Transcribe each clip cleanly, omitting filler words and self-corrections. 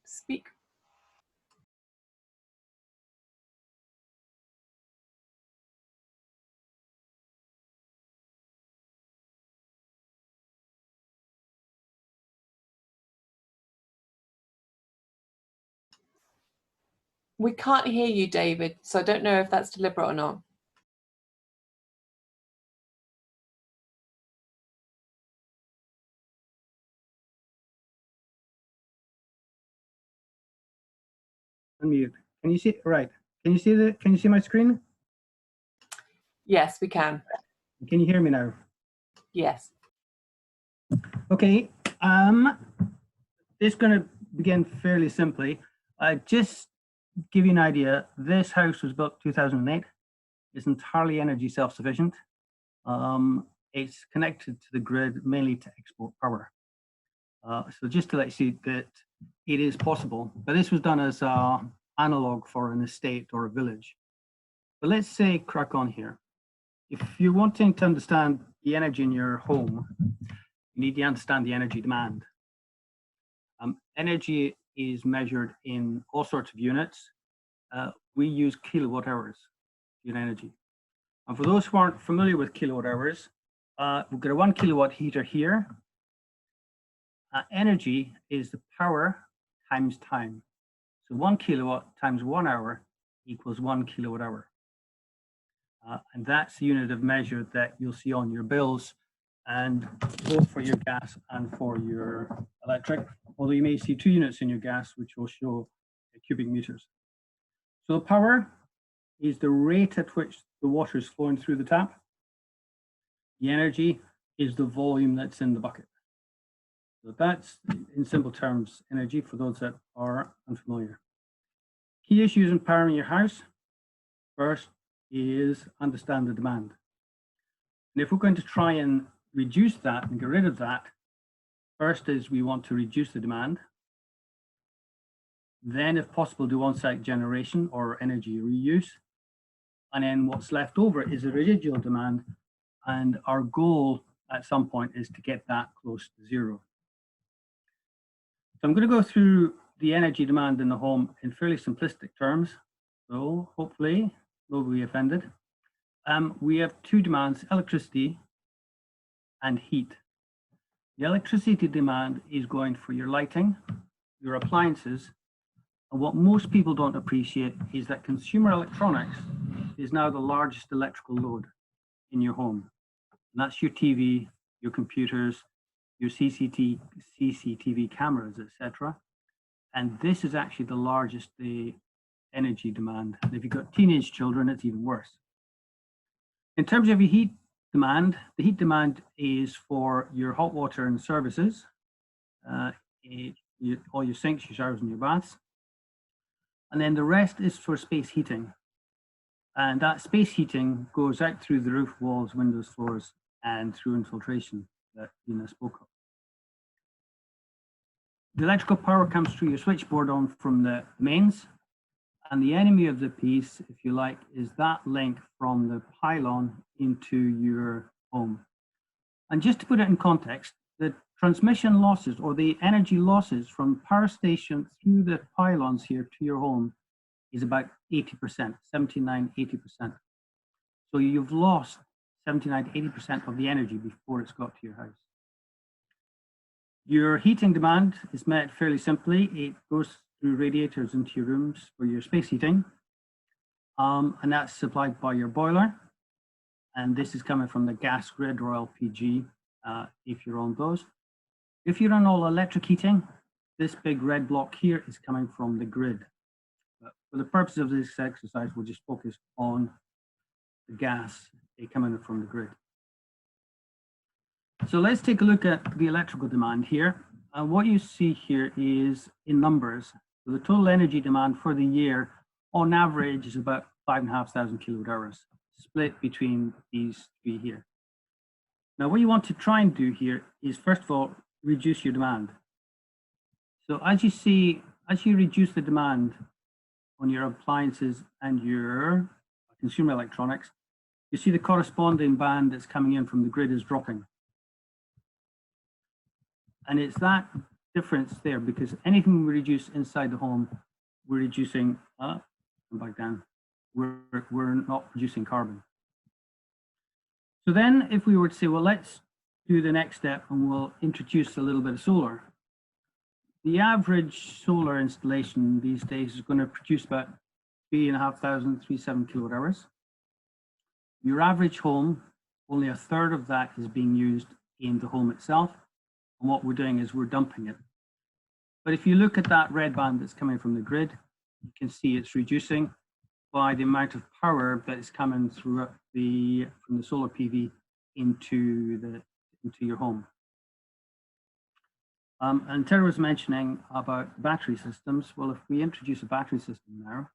speak. We can't hear you, David, so I don't know if that's deliberate or not. Unmute. Can you see? Right. Can you see the? Can you see my screen? Yes, we can. Can you hear me now? Yes. Okay. It's going to begin fairly simply. Just give you an idea. This house was built 2008. It's entirely energy self-sufficient. It's connected to the grid mainly to export power. So just to let you see that it is possible, but this was done as an analog for an estate or a village. But let's say crack on here. If you're wanting to understand the energy in your home, you need to understand the energy demand. Energy is measured in all sorts of units. We use kilowatt hours in energy. And for those who aren't familiar with kilowatt hours, we've got a 1 kilowatt heater here. Energy is the power times time. So 1 kilowatt times 1 hour equals 1 kilowatt hour. And that's the unit of measure that you'll see on your bills, and both for your gas and for your electric, although you may see 2 units in your gas, which will show cubic meters. So the power is the rate at which the water is flowing through the tap. The energy is the volume that's in the bucket. So that's, in simple terms, energy for those that are unfamiliar. Key issues in powering your house. First is understand the demand. And if we're going to try and reduce that and get rid of that, first is we want to reduce the demand. Then, if possible, do on-site generation or energy reuse. And then what's left over is a residual demand. And our goal at some point is to get that close to zero. So I'm going to go through the energy demand in the home in fairly simplistic terms. So hopefully nobody will be offended. We have 2 demands, electricity and heat. The electricity demand is going for your lighting, your appliances, and what most people don't appreciate is that consumer electronics is now the largest electrical load in your home. And that's your TV, your computers, your CCTV cameras, etc. And this is actually the largest energy demand. And if you've got teenage children, it's even worse. In terms of your heat demand, the heat demand is for your hot water and services, all your sinks, your showers, and your baths. And then the rest is for space heating. And that space heating goes out through the roof, walls, windows, floors, and through infiltration that Ina spoke of. The electrical power comes through your switchboard on from the mains, and the enemy of the piece, if you like, is that link from the pylon into your home. And just to put it in context, the transmission losses or the energy losses from power station through the pylons here to your home is about 80%, 79, 80%. So you've lost 79, 80% of the energy before it's got to your house. Your heating demand is met fairly simply. It goes through radiators into your rooms for your space heating. And that's supplied by your boiler. And this is coming from the gas grid or LPG, if you're on those. If you're on all electric heating, this big red block here is coming from the grid. But for the purpose of this exercise, we'll just focus on the gas coming from the grid. So let's take a look at the electrical demand here. What you see here is in numbers. So the total energy demand for the year, on average, is about 5,500 kilowatt hours, split between these 3 here. Now, what you want to try and do here is, first of all, reduce your demand. So as you see, as you reduce the demand on your appliances and your consumer electronics, you see the corresponding band that's coming in from the grid is dropping. And it's that difference there, because anything we reduce inside the home, we're reducing, come back down, we're not producing carbon. So then if we were to say, well, let's do the next step and we'll introduce a little bit of solar. The average solar installation these days is going to produce about 3,537 kilowatt hours. Your average home, only a third of that is being used in the home itself. And what we're doing is we're dumping it. But if you look at that red band that's coming from the grid, you can see it's reducing by the amount of power that is coming through from the solar PV into your home. And Tara was mentioning about battery systems. Well, if we introduce a battery system now,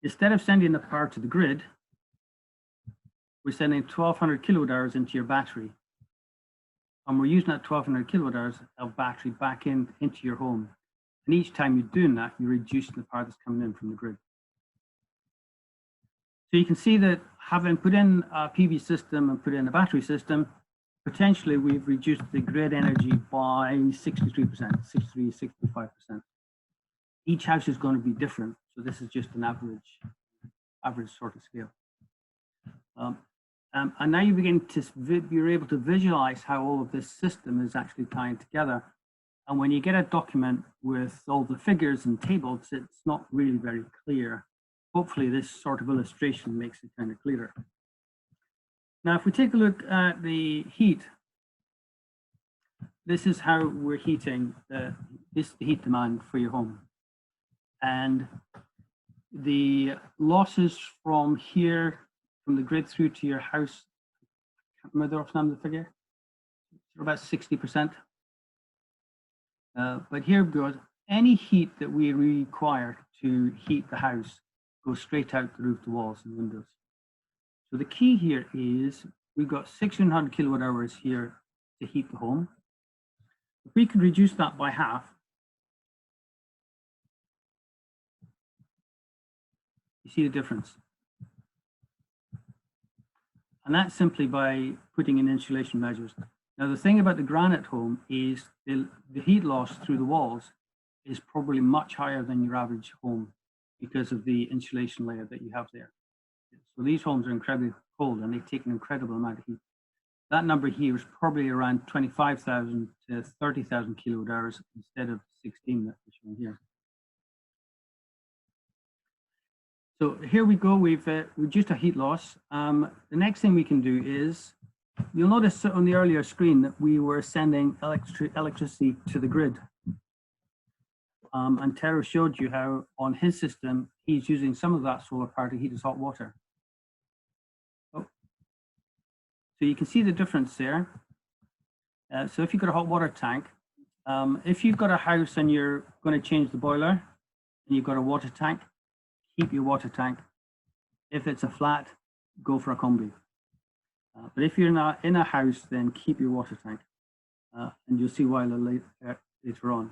instead of sending the power to the grid, we're sending 1,200 kilowatt hours into your battery. And we're using that 1,200 kilowatt hours of battery back into your home. And each time you're doing that, you're reducing the power that's coming in from the grid. So you can see that having put in a PV system and put in a battery system, potentially we've reduced the grid energy by 63%, 63, 65%. Each house is going to be different. So this is just an average sort of scale. And now you begin to, you're able to visualize how all of this system is actually tying together. And when you get a document with all the figures and tables, it's not really very clear. Hopefully this sort of illustration makes it kind of clearer. Now, if we take a look at the heat, this is how we're heating, this is the heat demand for your home. And the losses from here, from the grid through to your house, I can't remember the offhand the figure, it's about 60%. But here goes, any heat that we require to heat the house goes straight out the roof, the walls and windows. So the key here is we've got 1,600 kilowatt hours here to heat the home. If we can reduce that by half, you see the difference. And that's simply by putting in insulation measures. Now, the thing about the granite home is the heat loss through the walls is probably much higher than your average home because of the insulation layer that you have there. So these homes are incredibly cold and they take an incredible amount of heat. That number here is probably around 25,000 to 30,000 kilowatt hours instead of 16 that we're showing here. So here we go, we've reduced our heat loss. The next thing we can do is, you'll notice on the earlier screen that we were sending electricity to the grid. And Tara showed you how on his system, he's using some of that solar power to heat his hot water. Oh. So you can see the difference there. So if you've got a hot water tank, if you've got a house and you're going to change the boiler and you've got a water tank, keep your water tank. If it's a flat, go for a combi. But if you're not in a house, then keep your water tank. And you'll see why later on.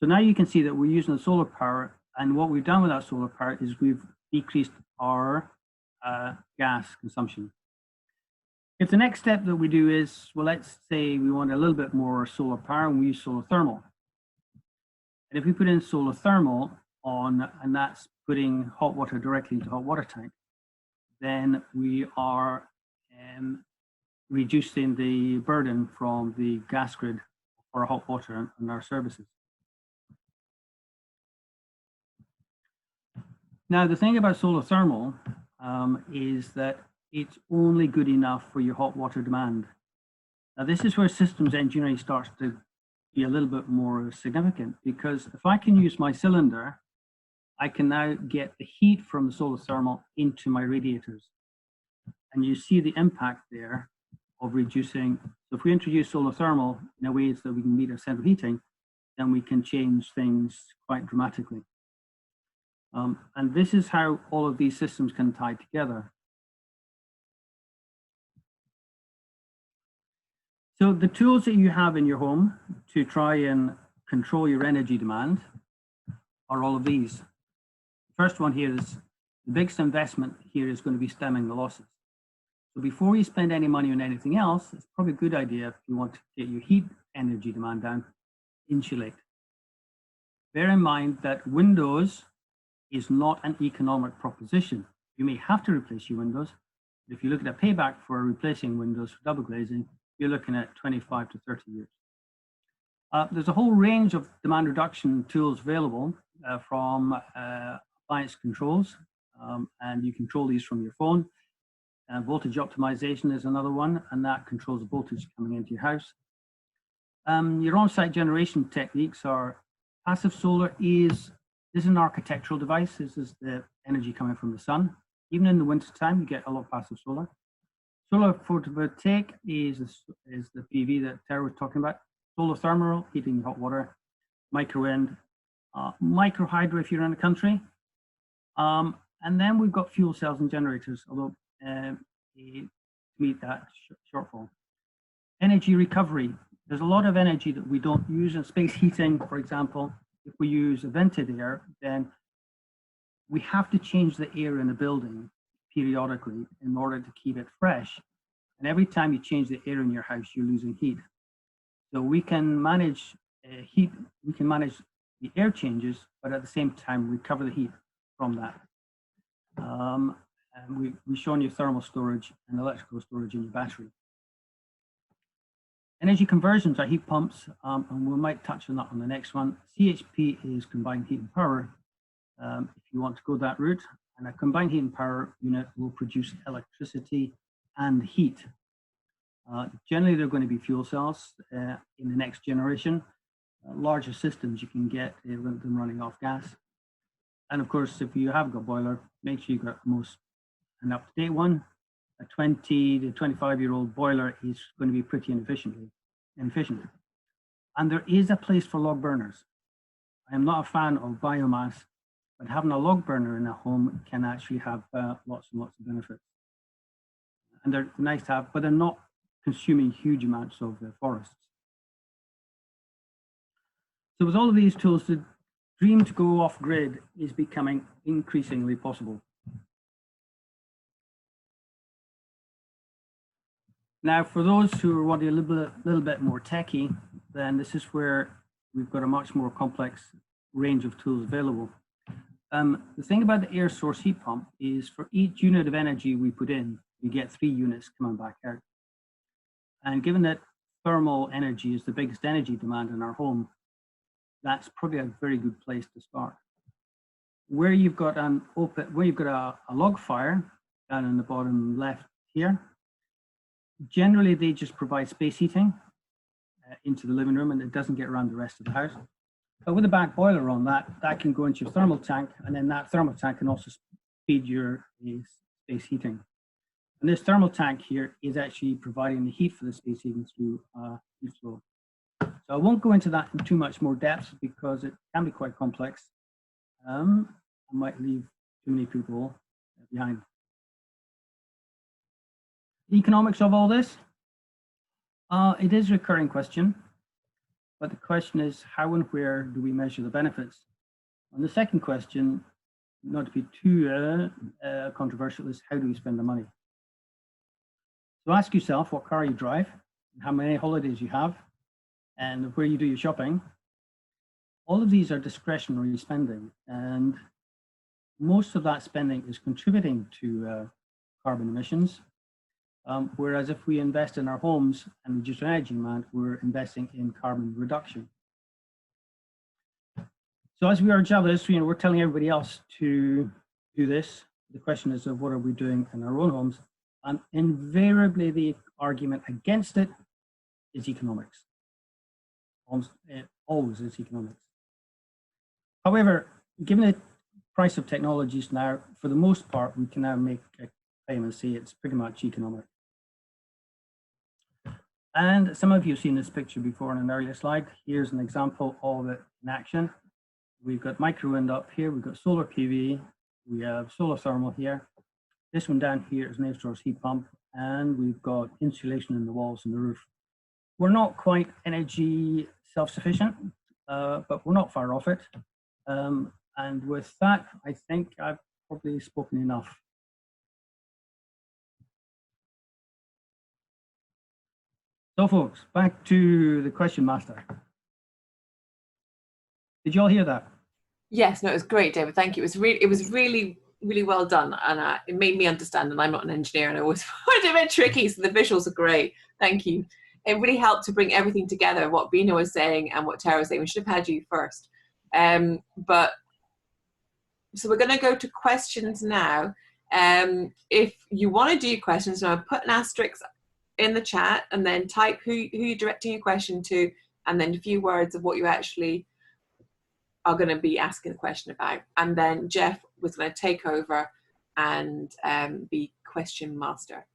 So now you can see that we're using the solar power, and what we've done with that solar power is we've decreased our gas consumption. If the next step that we do is, well, let's say we want a little bit more solar power and we use solar thermal. And if we put in solar thermal on, and that's putting hot water directly into hot water tank, then we are reducing the burden from the gas grid for hot water and our services. Now, the thing about solar thermal is that it's only good enough for your hot water demand. Now, this is where systems engineering starts to be a little bit more significant, because if I can use my cylinder, I can now get the heat from the solar thermal into my radiators. And you see the impact there of reducing. So if we introduce solar thermal in a way so that we can meet our central heating, then we can change things quite dramatically. And this is how all of these systems can tie together. So the tools that you have in your home to try and control your energy demand are all of these. The first one here is, the biggest investment here is going to be stemming the losses. So before you spend any money on anything else, it's probably a good idea if you want to get your heat energy demand down, insulate. Bear in mind that windows is not an economic proposition. You may have to replace your windows, but if you look at a payback for replacing windows for double glazing, you're looking at 25 to 30 years. There's a whole range of demand reduction tools available from appliance controls, and you control these from your phone. Voltage optimization is another one, and that controls the voltage coming into your house. Your on-site generation techniques are passive solar is an architectural device. This is the energy coming from the sun. Even in the winter time, you get a lot of passive solar. Solar photovoltaic is the PV that Tara was talking about. Solar thermal, heating hot water, micro wind, micro hydro if you're in the country. And then we've got fuel cells and generators, although to meet that shortfall. Energy recovery. There's a lot of energy that we don't use in space heating, for example. If we use a vented air, then we have to change the air in the building periodically in order to keep it fresh. And every time you change the air in your house, you're losing heat. So we can manage heat, we can manage the air changes, but at the same time recover the heat from that. And we've shown you thermal storage and electrical storage in your battery. Energy conversions are heat pumps, and we might touch on that on the next one. CHP is combined heat and power, if you want to go that route. And a combined heat and power unit will produce electricity and heat. Generally, they're going to be fuel cells in the next generation. Larger systems, you can get them running off gas. And of course, if you have got a boiler, make sure you've got an up-to-date one. A 20 to 25-year-old boiler is going to be pretty inefficient. And there is a place for log burners. I am not a fan of biomass, but having a log burner in a home can actually have lots and lots of benefits. And they're nice to have, but they're not consuming huge amounts of the forests. So with all of these tools, the dream to go off grid is becoming increasingly possible. Now, for those who are wanting a little bit more techie, then this is where we've got a much more complex range of tools available. The thing about the air source heat pump is for each unit of energy we put in, you get 3 units coming back out. And given that thermal energy is the biggest energy demand in our home, that's probably a very good place to start. Where you've got a log fire down in the bottom left here, generally they just provide space heating into the living room, and it doesn't get around the rest of the house. But with a back boiler on that can go into your thermal tank, and then that thermal tank can also feed your space heating. And this thermal tank here is actually providing the heat for the space heating through heat flow. So I won't go into that in too much more depth because it can be quite complex. I might leave too many people behind. The economics of all this, it is a recurring question, but the question is how and where do we measure the benefits? And the second question, not to be too controversial, is how do we spend the money? So ask yourself what car you drive, how many holidays you have, and where you do your shopping. All of these are discretionary spending, and most of that spending is contributing to carbon emissions. Whereas if we invest in our homes and reduce our energy demand, we're investing in carbon reduction. So as we are Javis, we're telling everybody else to do this. The question is of what are we doing in our own homes? And invariably the argument against it is economics. It always is economics. However, given the price of technologies now, for the most part, we can now make a claim and say it's pretty much economic. And some of you have seen this picture before in an earlier slide. Here's an example of it in action. We've got micro wind up here, we've got solar PV, we have solar thermal here. This one down here is an air source heat pump, and we've got insulation in the walls and the roof. We're not quite energy self-sufficient, but we're not far off it. And with that, I think I've probably spoken enough. So folks, back to the question master. Did you all hear that? Yes, no, it was great, David. Thank you. It was really, really well done, and it made me understand. And I'm not an engineer, and I always find it a bit tricky. So the visuals are great. Thank you. It really helped to bring everything together. What Bina was saying and what Tara was saying. We should have had you first. But so we're going to go to questions now. If you want to do questions now, put an asterisk in the chat and then type who you're directing your question to, and then a few words of what you actually are going to be asking a question about. And then Jeff was going to take over and be question master.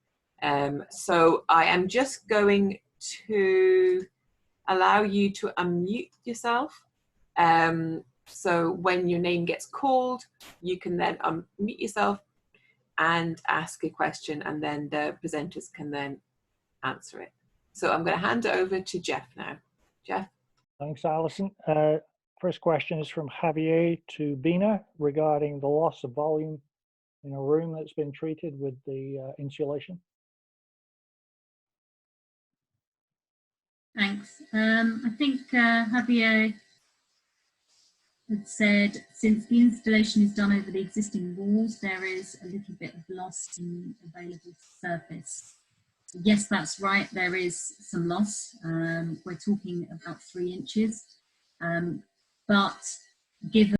So I am just going to allow you to unmute yourself. So when your name gets called, you can then unmute yourself and ask a question, and then the presenters can then answer it. So I'm going to hand it over to Jeff now. Jeff? Thanks, Alison. First question is from Javier to Bina regarding the loss of volume in a room that's been treated with the insulation. Thanks. I think Javier had said, since the installation is done over the existing walls, there is a little bit of loss in available surface. Yes, that's right. There is some loss. We're talking about 3 inches, but given